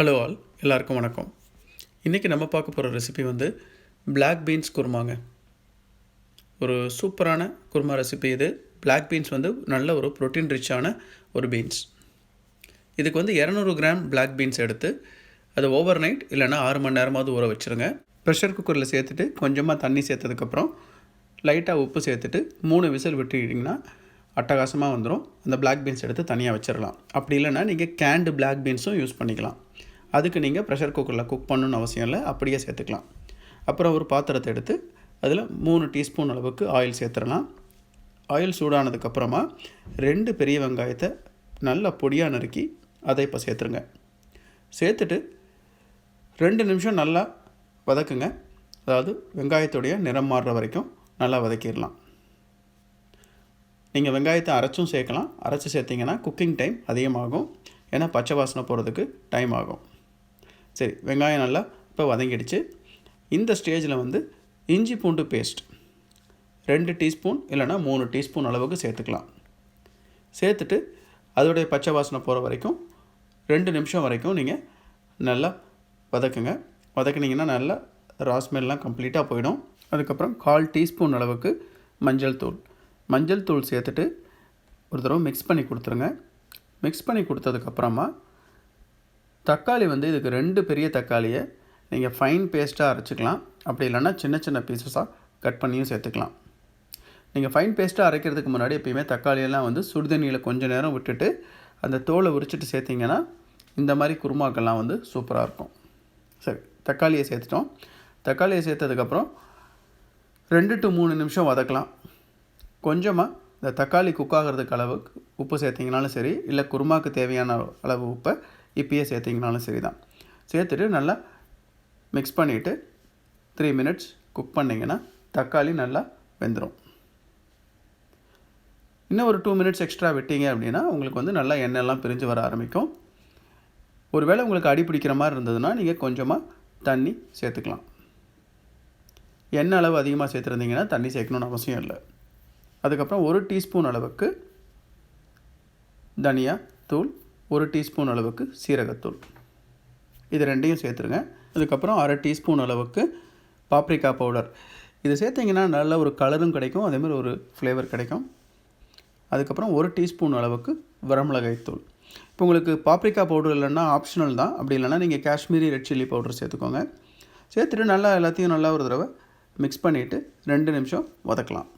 Hello all, எல்லாருக்கும் வணக்கம். இன்றைக்கி நம்ம பார்க்க போகிற ரெசிபி வந்து பிளாக் பீன்ஸ் குருமாங்க. ஒரு சூப்பரான குருமா ரெசிபி இது. பிளாக் பீன்ஸ் வந்து நல்ல ஒரு ப்ரோட்டீன் ரிச்சான ஒரு பீன்ஸ். இதுக்கு வந்து 200 கிராம் பிளாக் பீன்ஸ் எடுத்து அது ஓவர் நைட் இல்லைனா 6 மணி நேரமாவது ஊற வச்சுருங்க. ப்ரெஷர் குக்கரில் சேர்த்துட்டு கொஞ்சமாக தண்ணி சேர்த்ததுக்கப்புறம் லைட்டாக உப்பு சேர்த்துட்டு 3 விசில் விட்டுக்கிட்டிங்கன்னா அட்டகாசமாக வந்துடும். அந்த பிளாக் பீன்ஸ் எடுத்து தனியாக வச்சிடலாம். அப்படி இல்லைனா நீங்கள் கேண்டு பிளாக் பீன்ஸும் யூஸ் பண்ணிக்கலாம். அதுக்கு நீங்கள் ப்ரெஷர் குக்கரில் குக் பண்ணணுன்னு அவசியம் இல்லை, அப்படியே சேர்த்துக்கலாம். அப்புறம் ஒரு பாத்திரத்தை எடுத்து அதில் 3 டீஸ்பூன் அளவுக்கு ஆயில் சேர்த்துடலாம். ஆயில் சூடானதுக்கப்புறமா 2 பெரிய வெங்காயத்தை நல்லா பொடியாக நறுக்கி அதை இப்போ சேர்த்துருங்க. சேர்த்துட்டு 2 நிமிஷம் நல்லா வதக்குங்க. அதாவது வெங்காயத்துடைய நிறம் மாறுற வரைக்கும் நல்லா வதக்கிடலாம். நீங்கள் வெங்காயத்தை அரைச்சும் சேர்க்கலாம். அரைச்சி சேர்த்திங்கன்னா குக்கிங் டைம் அதிகமாகும். ஏன்னா பச்சை வாசனை போகிறதுக்கு டைம் ஆகும். சரி, வெங்காயம் நல்லா இப்போ வதங்கிடுச்சு. இந்த ஸ்டேஜில் வந்து இஞ்சி பூண்டு பேஸ்ட் 2 டீஸ்பூன் இல்லைனா 3 டீஸ்பூன் அளவுக்கு சேர்த்துக்கலாம். சேர்த்துட்டு அதோடைய பச்சை வாசனை போகிற வரைக்கும் 2 நிமிஷம் வரைக்கும் நீங்கள் நல்லா வதக்குங்க. வதக்குனிங்கன்னா நல்லா ராஸ்மெல்லாம் கம்ப்ளீட்டாக போயிடும். அதுக்கப்புறம் 1/4 டீஸ்பூன் அளவுக்கு மஞ்சள் தூள் சேர்த்துட்டு ஒரு தடவை மிக்ஸ் பண்ணி கொடுத்துருங்க. மிக்ஸ் பண்ணி கொடுத்ததுக்கப்புறமா தக்காளி வந்து இதுக்கு 2 பெரிய தக்காளியை நீங்கள் ஃபைன் பேஸ்ட்டாக அரைச்சிக்கலாம். அப்படி இல்லைன்னா சின்ன சின்ன பீசஸாக கட் பண்ணியும் சேர்த்துக்கலாம். நீங்கள் ஃபைன் பேஸ்ட்டாக அரைக்கிறதுக்கு முன்னாடி எப்பயுமே தக்காளியெல்லாம் வந்து சுடுதண்ணியில் கொஞ்சம் நேரம் விட்டுட்டு அந்த தோலை உரிச்சிட்டு சேர்த்திங்கன்னா இந்த மாதிரி குருமாக்கெல்லாம் வந்து சூப்பராக இருக்கும். சரி, தக்காளியை சேர்த்துட்டோம். தக்காளியை சேர்த்ததுக்கப்புறம் 2 to 3 நிமிஷம் வதக்கலாம். கொஞ்சமாக இந்த தக்காளி குக் ஆகிறதுக்கு அளவுக்கு உப்பு சேர்த்திங்கனாலும் சரி, இல்லை குருமாவுக்கு தேவையான அளவு உப்பை இப்பயே சேர்த்திங்கனாலும் சரி தான். சேர்த்துட்டு நல்லா மிக்ஸ் பண்ணிவிட்டு 3 மினிட்ஸ் குக் பண்ணிங்கன்னா தக்காளி நல்லா வெந்துடும். இன்னும் ஒரு 2 மினிட்ஸ் எக்ஸ்ட்ரா விட்டீங்க அப்படின்னா உங்களுக்கு வந்து நல்லா எண்ணெய்லாம் பிரிஞ்சு வர ஆரம்பிக்கும். ஒருவேளை உங்களுக்கு அடி பிடிக்கிற மாதிரி இருந்ததுன்னா நீங்கள் கொஞ்சமாக தண்ணி சேர்த்துக்கலாம். எண்ணெய் அளவு அதிகமாக சேர்த்துருந்தீங்கன்னா தண்ணி சேர்க்கணுன்னு அவசியம் இல்லை. அதுக்கப்புறம் 1 டீஸ்பூன் அளவுக்கு தனியா தூள், 1 டீஸ்பூன் அளவுக்கு சீரகத்தூள், இது ரெண்டையும் சேர்த்துருங்க. அதுக்கப்புறம் 1/2 டீஸ்பூன் அளவுக்கு பாப்ரிக்கா பவுடர். இது சேர்த்திங்கன்னா நல்ல ஒரு கலரும் கிடைக்கும், அதேமாதிரி ஒரு ஃப்ளேவர் கிடைக்கும். அதுக்கப்புறம் 1 டீஸ்பூன் அளவுக்கு வரமிளகாய் தூள். இப்போ உங்களுக்கு பாப்ரிக்கா பவுடர் இல்லைன்னா ஆப்ஷனல் தான். அப்படி இல்லைன்னா நீங்கள் காஷ்மீரி ரெட்சில்லி பவுடர் சேர்த்துக்கோங்க. சேர்த்துட்டு நல்லா எல்லாத்தையும் நல்லா ஒரு தடவை மிக்ஸ் பண்ணிவிட்டு 2 நிமிஷம் வதக்கலாம்.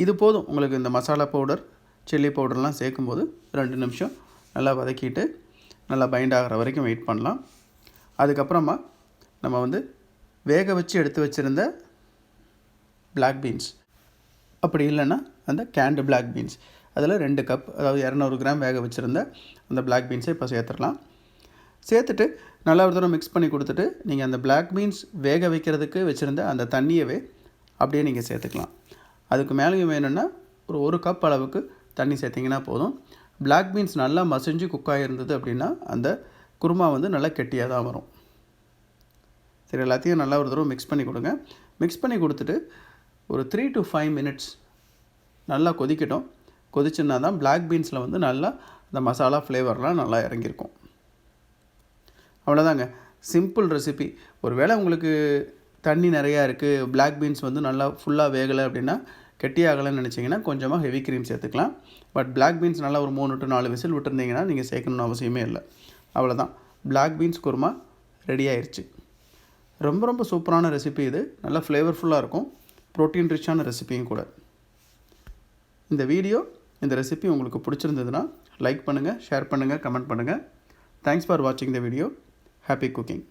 இது போதும். உங்களுக்கு இந்த மசாலா பவுடர், சில்லி பவுடர்லாம் சேர்க்கும்போது 2 நிமிஷம் நல்லா வதக்கிட்டு நல்லா பைண்ட் ஆகிற வரைக்கும் வெயிட் பண்ணலாம். அதுக்கப்புறமா நம்ம வந்து வேக வச்சு எடுத்து வச்சுருந்த பிளாக் பீன்ஸ், அப்படி இல்லைன்னா அந்த கேண்டு பிளாக் பீன்ஸ், அதில் 2 கப், அதாவது 200 கிராம் வேக வச்சுருந்த அந்த பிளாக் பீன்ஸை இப்போ சேர்த்துடலாம். சேர்த்துட்டு நல்லா ஒரு தடவை மிக்ஸ் பண்ணி கொடுத்துட்டு நீங்கள் அந்த பிளாக் பீன்ஸ் வேக வைக்கிறதுக்கு வச்சுருந்த அந்த தண்ணியவே அப்படியே நீங்கள் சேர்த்துக்கலாம். அதுக்கு மேலேயும் வேணும்னா ஒரு 1 கப் அளவுக்கு தண்ணி சேர்த்திங்கன்னா போதும். பிளாக் பீன்ஸ் நல்லா மசிஞ்சு குக் ஆகிருந்தது அப்படின்னா அந்த குருமா வந்து நல்லா கெட்டியாக தான் வரும். சரி, எல்லாத்தையும் நல்லா ஒரு தடவை மிக்ஸ் பண்ணி கொடுங்க. மிக்ஸ் பண்ணி கொடுத்துட்டு ஒரு 3 to 5 மினிட்ஸ் நல்லா கொதிக்கட்டும். கொதிச்சுன்னா தான் பிளாக் பீன்ஸில் வந்து நல்லா அந்த மசாலா ஃப்ளேவர்லாம் நல்லா இறங்கியிருக்கும். அவ்வளோதாங்க, சிம்பிள் ரெசிபி. ஒரு வேளை உங்களுக்கு தண்ணி நிறையா இருக்குது, பிளாக் பீன்ஸ் வந்து நல்லா ஃபுல்லாக வேகலை அப்படின்னா, கெட்டியாகலைன்னு நினச்சிங்கன்னா கொஞ்சமாக ஹெவி க்ரீம் சேர்த்துக்கலாம். பட் பிளாக் பீன்ஸ் நல்லா ஒரு 3 to 4 விசில் விட்டுருந்தீங்கன்னா நீங்கள் சேர்க்கணுன்னு அவசியமே இல்லை. அவ்வளோதான், பிளாக் பீன்ஸ் குருமா ரெடி ஆயிடுச்சு. ரொம்ப ரொம்ப சூப்பரான ரெசிபி இது. நல்லா ஃப்ளேவர்ஃபுல்லாக இருக்கும், ப்ரோட்டீன் ரிச்சான ரெசிபியும் கூட. இந்த ரெசிபி உங்களுக்கு பிடிச்சிருந்ததுன்னா லைக் பண்ணுங்கள், ஷேர் பண்ணுங்கள், கமெண்ட் பண்ணுங்கள். தேங்க்ஸ் ஃபார் வாட்சிங் த வீடியோ. Happy cooking.